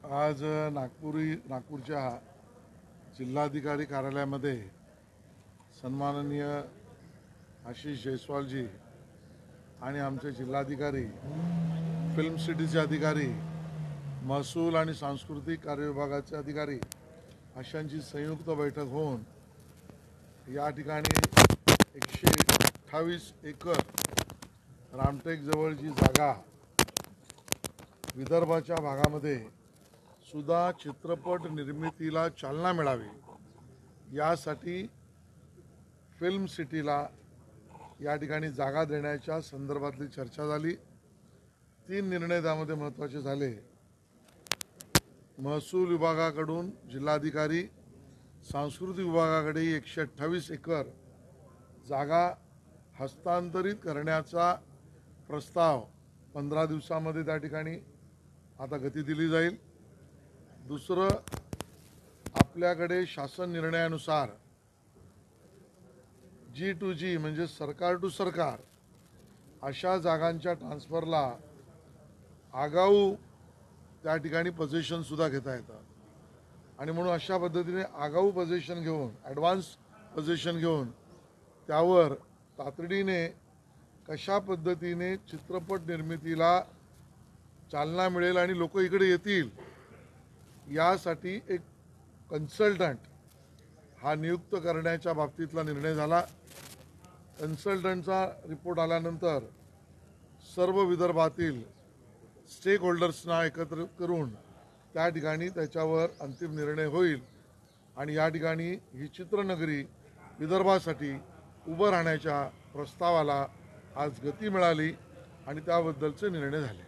आज नागपूरच्या जिल्हाधिकारी कार्यालयामध्ये सन्माननीय आशिष जयस्वालजी आणि आमचे जिल्हाधिकारी, फिल्म सिटीचे अधिकारी, महसूल आणि सांस्कृतिक कार्य विभागाचे अधिकारी अशांची संयुक्त बैठक होऊन या ठिकाणी 128 एकर रामटेक जवळची जागा विदर्भाच्या भागामध्ये सुद्धा चित्रपट निर्मितीला चालना मिळावी यासाठी फिल्म सिटीला या ठिकाणी जागा देण्याच्या संदर्भातली चर्चा झाली। 3 निर्णय त्यामध्ये महत्त्वाचे झाले। महसूल विभागाकडून जिल्हाधिकारी, सांस्कृतिक विभागाकडे 128 एकर जागा हस्तांतरित करण्याचा प्रस्ताव 15 दिवसामध्ये त्या ठिकाणी आता गती दिली जाईल। दुसरं, आपल्याकडे शासन निर्णयानुसार G2G म्हणजे सरकार टू सरकार अशा जागांच्या ट्रान्सफरला आगाऊ त्या ठिकाणी पोझिशन सुद्धा घेता येतं आणि म्हणून अशा पद्धतीने आगाऊ पोझिशन घेऊन, ॲडव्हान्स पोझिशन घेऊन त्यावर तातडीने कशा पद्धतीने चित्रपट निर्मितीला चालना मिळेल आणि लोक इकडे येतील यासाठी एक कन्सल्टंट हा नियुक्त करण्याच्या बाबतीतला निर्णय झाला। कन्सल्टंटचा रिपोर्ट आल्यानंतर सर्व विदर्भातील स्टेक होल्डर्सना एकत्र करून त्या ठिकाणी त्याच्यावर अंतिम निर्णय होईल आणि या ठिकाणी ही चित्रनगरी विदर्भासाठी उभं राहण्याच्या प्रस्तावाला आज गती मिळाली आणि त्याबद्दलचे निर्णय झाले।